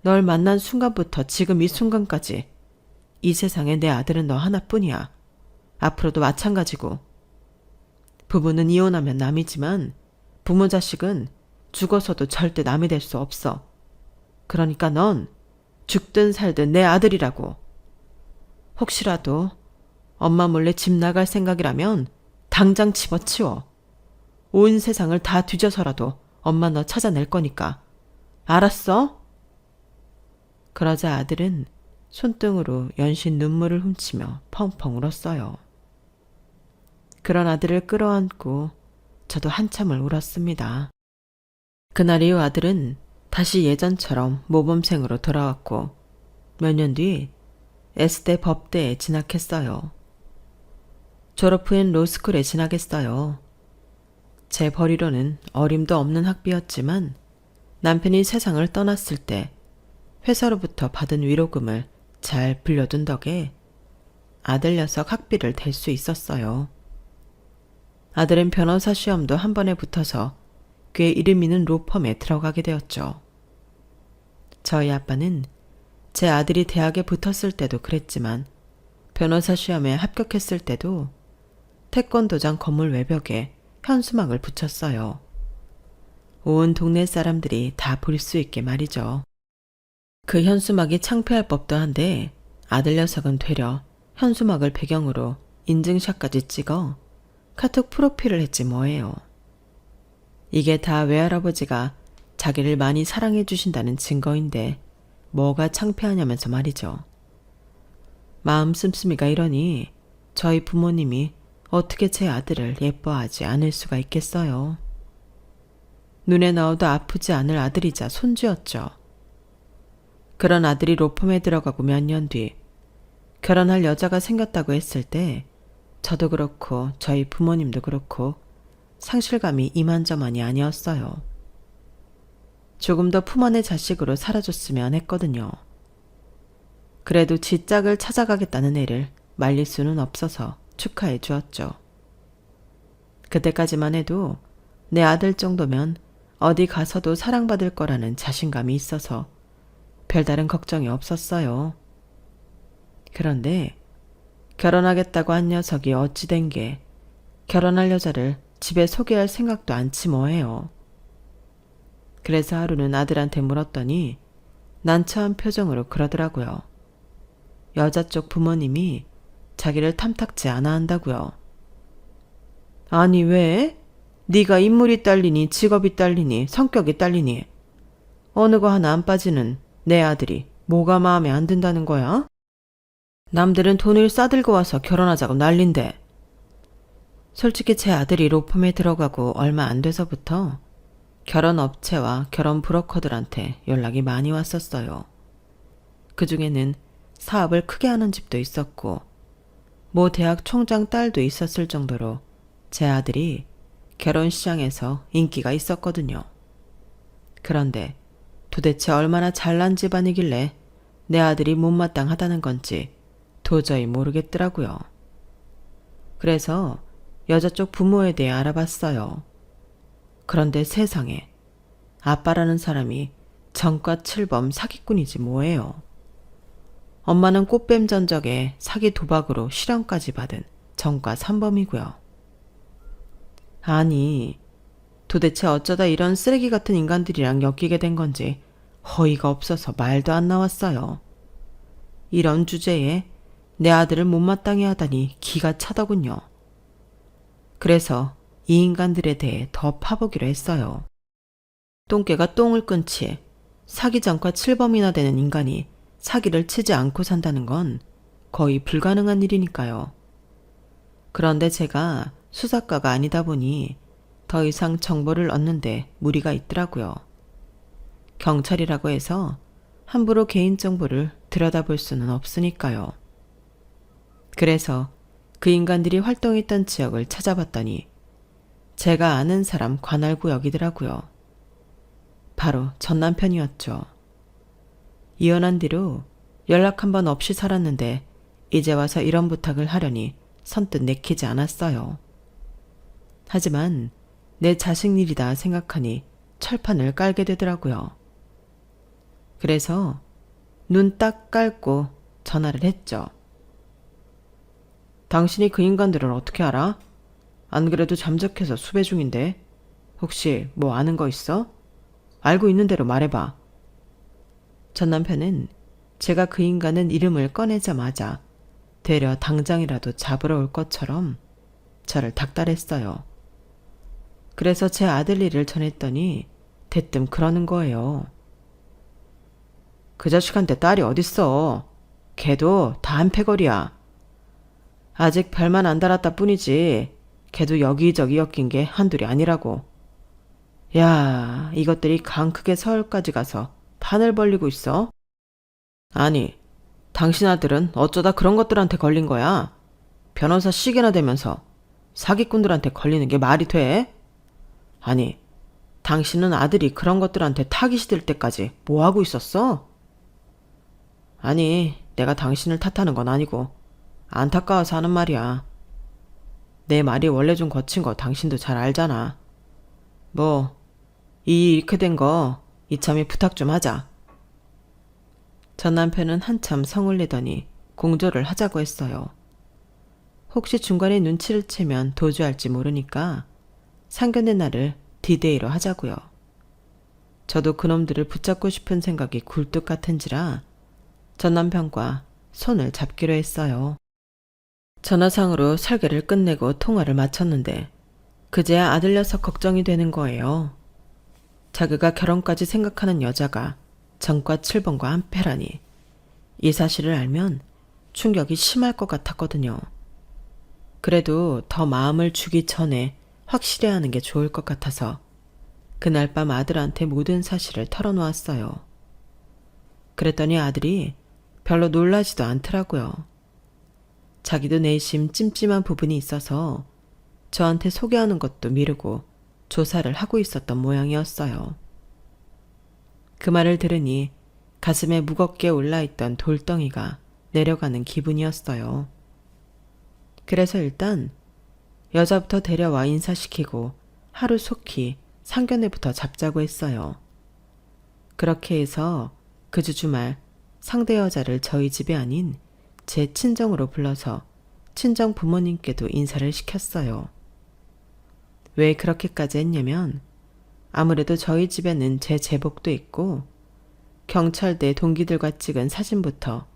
널 만난 순간부터 지금 이 순간까지 이 세상에 내 아들은 너 하나뿐이야. 앞으로도 마찬가지고. 부부는 이혼하면 남이지만 부모 자식은 죽어서도 절대 남이 될 수 없어. 그러니까 넌 죽든 살든 내 아들이라고. 혹시라도 엄마 몰래 집 나갈 생각이라면 당장 집어치워. 온 세상을 다 뒤져서라도 엄마 너 찾아낼 거니까. 알았어? 그러자 아들은 손등으로 연신 눈물을 훔치며 펑펑 울었어요. 그런 아들을 끌어안고 저도 한참을 울었습니다. 그날 이후 아들은 다시 예전처럼 모범생으로 돌아왔고 몇 년 뒤 S대 법대에 진학했어요. 졸업 후엔 로스쿨에 진학했어요. 제 벌이로는 어림도 없는 학비였지만 남편이 세상을 떠났을 때 회사로부터 받은 위로금을 잘 빌려둔 덕에 아들 녀석 학비를 댈 수 있었어요. 아들은 변호사 시험도 한 번에 붙어서 꽤 이름 있는 로펌에 들어가게 되었죠. 저희 아빠는 제 아들이 대학에 붙었을 때도 그랬지만 변호사 시험에 합격했을 때도 태권도장 건물 외벽에 현수막을 붙였어요. 온 동네 사람들이 다 볼 수 있게 말이죠. 그 현수막이 창피할 법도 한데 아들 녀석은 되려 현수막을 배경으로 인증샷까지 찍어 카톡 프로필을 했지 뭐예요. 이게 다 외할아버지가 자기를 많이 사랑해 주신다는 증거인데 뭐가 창피하냐면서 말이죠. 마음 씀씀이가 이러니 저희 부모님이 어떻게 제 아들을 예뻐하지 않을 수가 있겠어요. 눈에 넣어도 아프지 않을 아들이자 손주였죠. 그런 아들이 로펌에 들어가고 몇 년 뒤 결혼할 여자가 생겼다고 했을 때 저도 그렇고 저희 부모님도 그렇고 상실감이 이만저만이 아니었어요. 조금 더 품 안의 자식으로 살아줬으면 했거든요. 그래도 지 짝을 찾아가겠다는 애를 말릴 수는 없어서 축하해 주었죠. 그때까지만 해도 내 아들 정도면 어디 가서도 사랑받을 거라는 자신감이 있어서 별다른 걱정이 없었어요. 그런데 결혼하겠다고 한 녀석이 어찌 된 게 결혼할 여자를 집에 소개할 생각도 않지 뭐해요. 그래서 하루는 아들한테 물었더니 난처한 표정으로 그러더라고요. 여자 쪽 부모님이 자기를 탐탁지 않아 한다고요. 아니 왜? 네가 인물이 딸리니 직업이 딸리니 성격이 딸리니 어느 거 하나 안 빠지는 내 아들이 뭐가 마음에 안 든다는 거야? 남들은 돈을 싸들고 와서 결혼하자고 난린데. 솔직히 제 아들이 로펌에 들어가고 얼마 안 돼서부터 결혼업체와 결혼 브로커들한테 연락이 많이 왔었어요. 그중에는 사업을 크게 하는 집도 있었고 모 대학 총장 딸도 있었을 정도로 제 아들이 결혼 시장에서 인기가 있었거든요. 그런데 도대체 얼마나 잘난 집안이길래 내 아들이 못마땅하다는 건지 도저히 모르겠더라고요. 그래서 여자 쪽 부모에 대해 알아봤어요. 그런데 세상에 아빠라는 사람이 전과 7범 사기꾼이지 뭐예요. 엄마는 꽃뱀 전적에 사기 도박으로 실형까지 받은 전과 3범이고요. 아니 도대체 어쩌다 이런 쓰레기 같은 인간들이랑 엮이게 된 건지 허의가 없어서 말도 안 나왔어요. 이런 주제에 내 아들을 못마땅해 하다니 기가 차더군요. 그래서 이 인간들에 대해 더 파보기로 했어요. 똥개가 똥을 끊지 사기 전과 7범이나 되는 인간이 사기를 치지 않고 산다는 건 거의 불가능한 일이니까요. 그런데 제가 수사과가 아니다 보니 더 이상 정보를 얻는데 무리가 있더라고요. 경찰이라고 해서 함부로 개인정보를 들여다볼 수는 없으니까요. 그래서 그 인간들이 활동했던 지역을 찾아봤더니 제가 아는 사람 관할구역이더라고요. 바로 전 남편이었죠. 이혼한 뒤로 연락 한 번 없이 살았는데 이제 와서 이런 부탁을 하려니 선뜻 내키지 않았어요. 하지만 내 자식 일이다 생각하니 철판을 깔게 되더라고요. 그래서 눈 딱 깔고 전화를 했죠. 당신이 그 인간들을 어떻게 알아? 안 그래도 잠적해서 수배 중인데 혹시 뭐 아는 거 있어? 알고 있는 대로 말해봐. 전 남편은 제가 그 인간은 이름을 꺼내자마자 되려 당장이라도 잡으러 올 것처럼 저를 닥달했어요. 그래서 제 아들 일을 전했더니 대뜸 그러는 거예요. 그 자식한테 딸이 어딨어. 걔도 다 한패거리야. 아직 별만 안 달았다 뿐이지 걔도 여기저기 엮인 게 한둘이 아니라고. 야, 이것들이 강 크게 서울까지 가서 판을 벌리고 있어. 아니, 당신 아들은 어쩌다 그런 것들한테 걸린 거야? 변호사 시계나 되면서 사기꾼들한테 걸리는 게 말이 돼? 아니, 당신은 아들이 그런 것들한테 타깃이 될 때까지 뭐 하고 있었어? 아니, 내가 당신을 탓하는 건 아니고 안타까워서 하는 말이야. 내 말이 원래 좀 거친 거 당신도 잘 알잖아. 뭐, 이렇게 된 거 이참에 부탁 좀 하자. 전 남편은 한참 성을 내더니 공조를 하자고 했어요. 혹시 중간에 눈치를 채면 도주할지 모르니까 상견례 날을 디데이로 하자고요. 저도 그놈들을 붙잡고 싶은 생각이 굴뚝 같은지라 전 남편과 손을 잡기로 했어요. 전화상으로 설계를 끝내고 통화를 마쳤는데 그제야 아들 녀석 걱정이 되는 거예요. 자기가 결혼까지 생각하는 여자가 전과 7번과 한패라니 이 사실을 알면 충격이 심할 것 같았거든요. 그래도 더 마음을 주기 전에 확실히 하는 게 좋을 것 같아서 그날 밤 아들한테 모든 사실을 털어놓았어요. 그랬더니 아들이 별로 놀라지도 않더라고요. 자기도 내심 찜찜한 부분이 있어서 저한테 소개하는 것도 미루고 조사를 하고 있었던 모양이었어요. 그 말을 들으니 가슴에 무겁게 올라있던 돌덩이가 내려가는 기분이었어요. 그래서 일단 여자부터 데려와 인사시키고 하루속히 상견례부터 잡자고 했어요. 그렇게 해서 그 주 주말 상대 여자를 저희 집에 아닌 제 친정으로 불러서 친정 부모님께도 인사를 시켰어요. 왜 그렇게까지 했냐면 아무래도 저희 집에는 제 제복도 있고 경찰대 동기들과 찍은 사진부터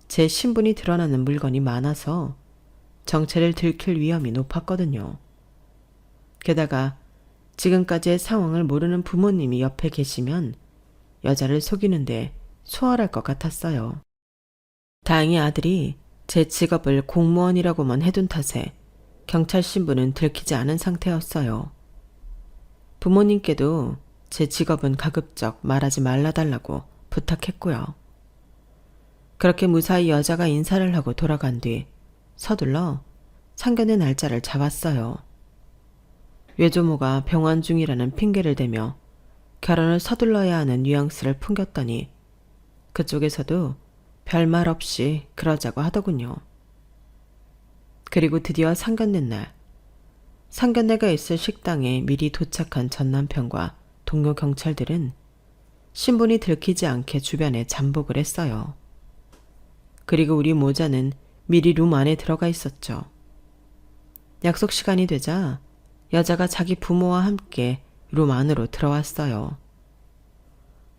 제 신분이 드러나는 물건이 많아서 정체를 들킬 위험이 높았거든요. 게다가 지금까지의 상황을 모르는 부모님이 옆에 계시면 여자를 속이는데 수월할 것 같았어요. 다행히 아들이 제 직업을 공무원이라고만 해둔 탓에 경찰 신분은 들키지 않은 상태였어요. 부모님께도 제 직업은 가급적 말하지 말라달라고 부탁했고요. 그렇게 무사히 여자가 인사를 하고 돌아간 뒤 서둘러 상견례 날짜를 잡았어요. 외조모가 병원 중이라는 핑계를 대며 결혼을 서둘러야 하는 뉘앙스를 풍겼더니 그쪽에서도 별말 없이 그러자고 하더군요. 그리고 드디어 상견례 날, 상견례가 있을 식당에 미리 도착한 전 남편과 동료 경찰들은 신분이 들키지 않게 주변에 잠복을 했어요. 그리고 우리 모자는 미리 룸 안에 들어가 있었죠. 약속 시간이 되자 여자가 자기 부모와 함께 룸 안으로 들어왔어요.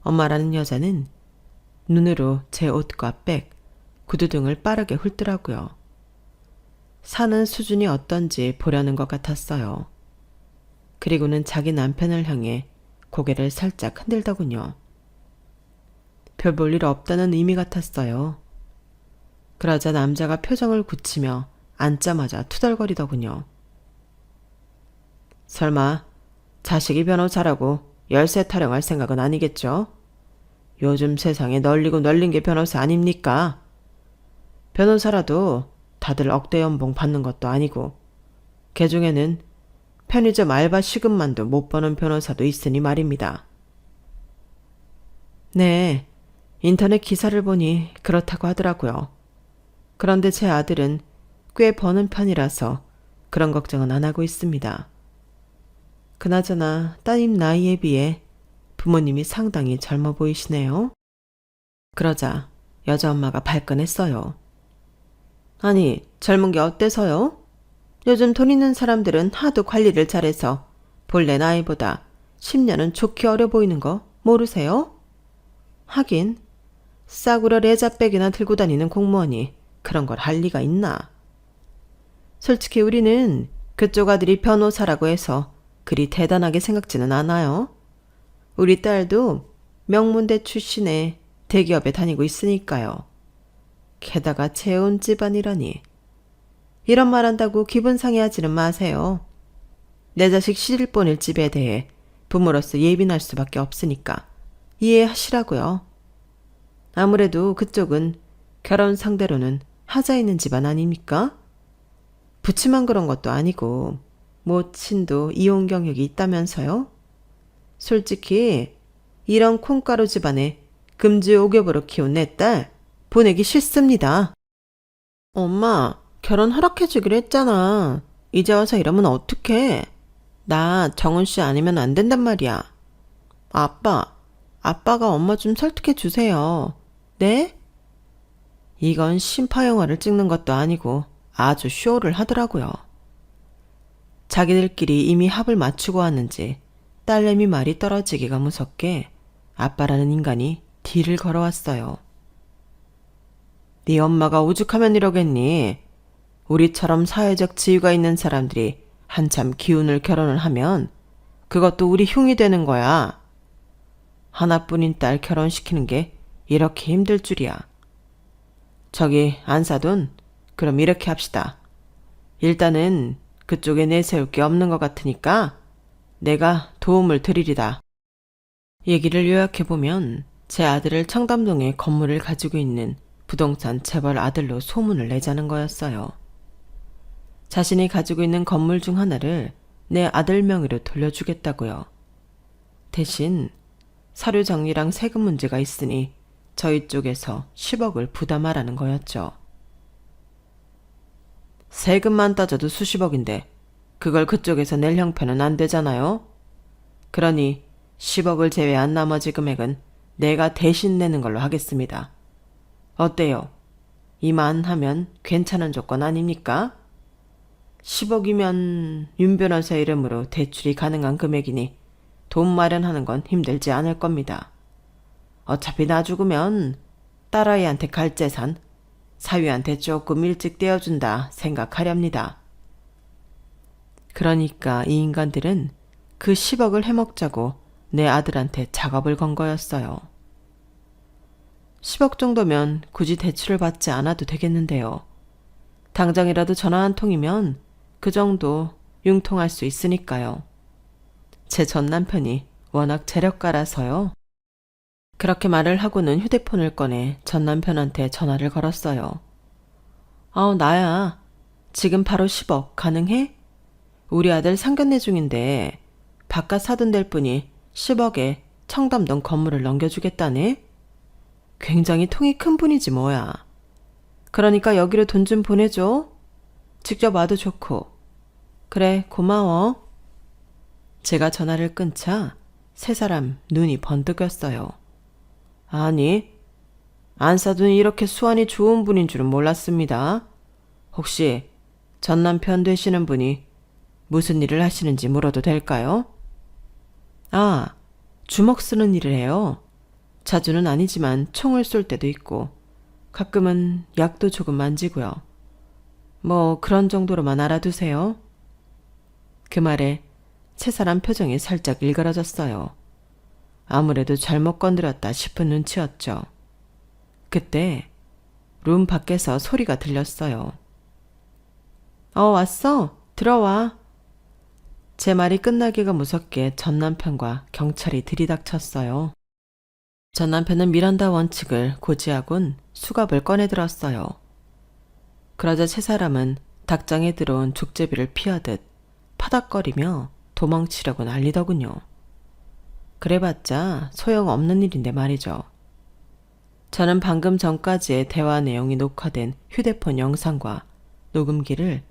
엄마라는 여자는 눈으로 제 옷과 백, 구두 등을 빠르게 훑더라고요. 사는 수준이 어떤지 보려는 것 같았어요. 그리고는 자기 남편을 향해 고개를 살짝 흔들더군요. 별 볼 일 없다는 의미 같았어요. 그러자 남자가 표정을 굳히며 앉자마자 투덜거리더군요. 설마 자식이 변호사라고 열쇠 타령할 생각은 아니겠죠? 요즘 세상에 널리고 널린 게 변호사 아닙니까? 변호사라도 다들 억대 연봉 받는 것도 아니고 개중에는 편의점 알바 시급만도 못 버는 변호사도 있으니 말입니다. 네, 인터넷 기사를 보니 그렇다고 하더라고요. 그런데 제 아들은 꽤 버는 편이라서 그런 걱정은 안 하고 있습니다. 그나저나 따님 나이에 비해 부모님이 상당히 젊어 보이시네요. 그러자 여자 엄마가 발끈했어요. 아니, 젊은 게 어때서요? 요즘 돈 있는 사람들은 하도 관리를 잘해서 본래 나이보다 10년은 좋게 어려 보이는 거 모르세요? 하긴 싸구려 레자백이나 들고 다니는 공무원이 그런 걸 할 리가 있나? 솔직히 우리는 그쪽 아들이 변호사라고 해서 그리 대단하게 생각지는 않아요. 우리 딸도 명문대 출신의 대기업에 다니고 있으니까요. 게다가 재혼 집안이라니. 이런 말 한다고 기분 상해하지는 마세요. 내 자식 시집 보낼 집에 대해 부모로서 예민할 수밖에 없으니까 이해하시라고요. 아무래도 그쪽은 결혼 상대로는 하자 있는 집안 아닙니까? 부치만 그런 것도 아니고 모친도 이혼 경력이 있다면서요? 솔직히 이런 콩가루 집안에 금지 오겹으로 키운 내 딸 보내기 싫습니다. 엄마, 결혼 허락해주기로 했잖아. 이제 와서 이러면 어떡해? 나 정은 씨 아니면 안 된단 말이야. 아빠가 엄마 좀 설득해주세요. 네? 이건 심파 영화를 찍는 것도 아니고 아주 쇼를 하더라고요. 자기들끼리 이미 합을 맞추고 왔는지 딸내미 말이 떨어지기가 무섭게 아빠라는 인간이 뒤를 걸어왔어요. 네 엄마가 오죽하면 이러겠니? 우리처럼 사회적 지위가 있는 사람들이 한참 기운을 결혼을 하면 그것도 우리 흉이 되는 거야. 하나뿐인 딸 결혼시키는 게 이렇게 힘들 줄이야. 저기 안사돈, 그럼 이렇게 합시다. 일단은 그쪽에 내세울 게 없는 것 같으니까 내가 도움을 드리리다. 얘기를 요약해보면 제 아들을 청담동에 건물을 가지고 있는 부동산 재벌 아들로 소문을 내자는 거였어요. 자신이 가지고 있는 건물 중 하나를 내 아들 명의로 돌려주겠다고요. 대신 사료 정리랑 세금 문제가 있으니 저희 쪽에서 10억을 부담하라는 거였죠. 세금만 따져도 수십억인데 그걸 그쪽에서 낼 형편은 안 되잖아요. 그러니 10억을 제외한 나머지 금액은 내가 대신 내는 걸로 하겠습니다. 어때요? 이만하면 괜찮은 조건 아닙니까? 10억이면 윤 변호사 이름으로 대출이 가능한 금액이니 돈 마련하는 건 힘들지 않을 겁니다. 어차피 나 죽으면 딸아이한테 갈 재산 사위한테 조금 일찍 떼어준다 생각하렵니다. 그러니까 이 인간들은 그 10억을 해먹자고 내 아들한테 작업을 건 거였어요. 10억 정도면 굳이 대출을 받지 않아도 되겠는데요. 당장이라도 전화 한 통이면 그 정도 융통할 수 있으니까요. 제 전 남편이 워낙 재력가라서요. 그렇게 말을 하고는 휴대폰을 꺼내 전 남편한테 전화를 걸었어요. 나야. 지금 바로 10억 가능해? 우리 아들 상견례 중인데 바깥 사돈 될 분이 10억에 청담동 건물을 넘겨주겠다네? 굉장히 통이 큰 분이지 뭐야. 그러니까 여기로 돈 좀 보내줘. 직접 와도 좋고. 그래, 고마워. 제가 전화를 끊자 세 사람 눈이 번뜩였어요. 아니, 안사돈이 이렇게 수완이 좋은 분인 줄은 몰랐습니다. 혹시 전 남편 되시는 분이 무슨 일을 하시는지 물어도 될까요? 주먹 쓰는 일을 해요. 자주는 아니지만 총을 쏠 때도 있고 가끔은 약도 조금 만지고요. 뭐 그런 정도로만 알아두세요. 그 말에 세 사람 표정이 살짝 일그러졌어요. 아무래도 잘못 건드렸다 싶은 눈치였죠. 그때 룸 밖에서 소리가 들렸어요. 왔어. 들어와. 제 말이 끝나기가 무섭게 전 남편과 경찰이 들이닥쳤어요. 전 남편은 미란다 원칙을 고지하곤 수갑을 꺼내들었어요. 그러자 세 사람은 닭장에 들어온 족제비를 피하듯 파닥거리며 도망치려고 난리더군요. 그래봤자 소용없는 일인데 말이죠. 저는 방금 전까지의 대화 내용이 녹화된 휴대폰 영상과 녹음기를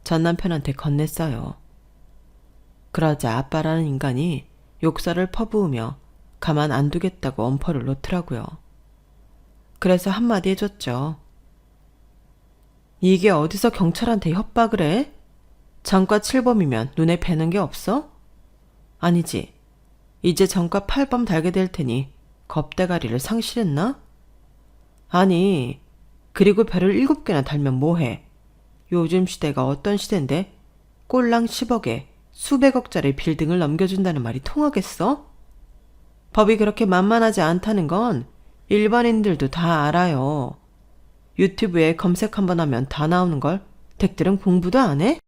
전 남편한테 건넸어요. 그러자 아빠라는 인간이 욕설을 퍼부으며 가만 안 두겠다고 엄포를 놓더라고요. 그래서 한마디 해줬죠. 이게 어디서 경찰한테 협박을 해? 전과 7범이면 눈에 뵈는 게 없어? 아니지. 이제 전과 8범 달게 될 테니 겁대가리를 상실했나? 아니, 그리고 별을 7개나 달면 뭐해? 요즘 시대가 어떤 시대인데 꼴랑 10억에 수백억짜리 빌딩을 넘겨준다는 말이 통하겠어? 법이 그렇게 만만하지 않다는 건 일반인들도 다 알아요. 유튜브에 검색 한번 하면 다 나오는 걸 댁들은 공부도 안 해?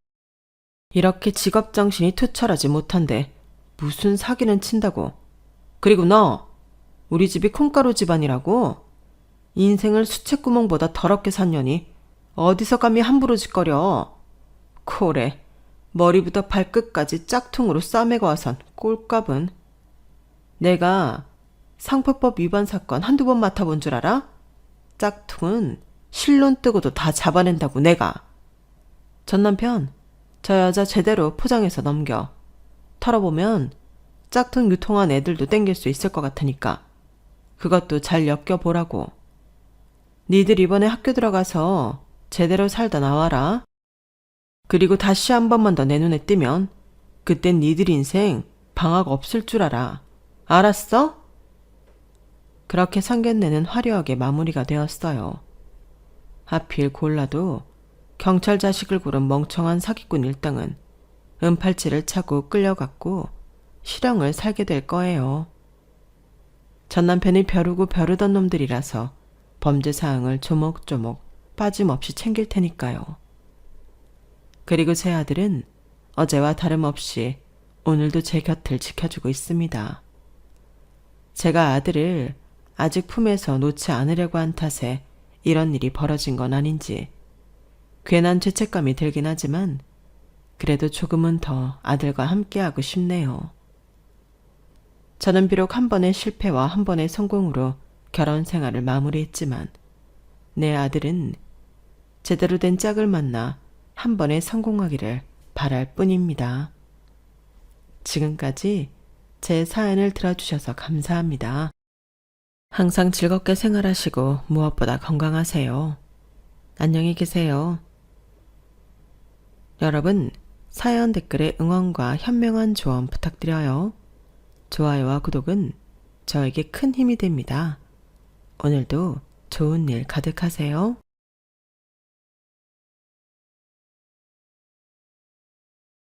이렇게 직업정신이 투철하지 못한데 무슨 사기는 친다고. 그리고 너, 우리 집이 콩가루 집안이라고? 인생을 수채구멍보다 더럽게 샀냐니 어디서 감히 함부로 짓거려. 코레, 머리부터 발끝까지 짝퉁으로 싸매고 와선 꼴값은. 내가 상표법 위반 사건 한두 번 맡아본 줄 알아? 짝퉁은 실론 뜨고도 다 잡아낸다고 내가. 전 남편, 저 여자 제대로 포장해서 넘겨. 털어보면 짝퉁 유통한 애들도 땡길 수 있을 것 같으니까 그것도 잘 엮여보라고. 니들 이번에 학교 들어가서 제대로 살다 나와라. 그리고 다시 한 번만 더 내 눈에 띄면 그땐 니들 인생 방학 없을 줄 알아. 알았어? 그렇게 상견례는 화려하게 마무리가 되었어요. 하필 골라도 경찰 자식을 고른 멍청한 사기꾼 일당은 은팔찌를 차고 끌려갔고 실형을 살게 될 거예요. 전 남편이 벼르고 벼르던 놈들이라서 범죄 사항을 조목조목 빠짐없이 챙길 테니까요. 그리고 제 아들은 어제와 다름없이 오늘도 제 곁을 지켜주고 있습니다. 제가 아들을 아직 품에서 놓지 않으려고 한 탓에 이런 일이 벌어진 건 아닌지 괜한 죄책감이 들긴 하지만 그래도 조금은 더 아들과 함께하고 싶네요. 저는 비록 한 번의 실패와 한 번의 성공으로 결혼 생활을 마무리했지만 내 아들은 제대로 된 짝을 만나 한 번에 성공하기를 바랄 뿐입니다. 지금까지 제 사연을 들어주셔서 감사합니다. 항상 즐겁게 생활하시고 무엇보다 건강하세요. 안녕히 계세요. 여러분, 사연 댓글에 응원과 현명한 조언 부탁드려요. 좋아요와 구독은 저에게 큰 힘이 됩니다. 오늘도 좋은 일 가득하세요.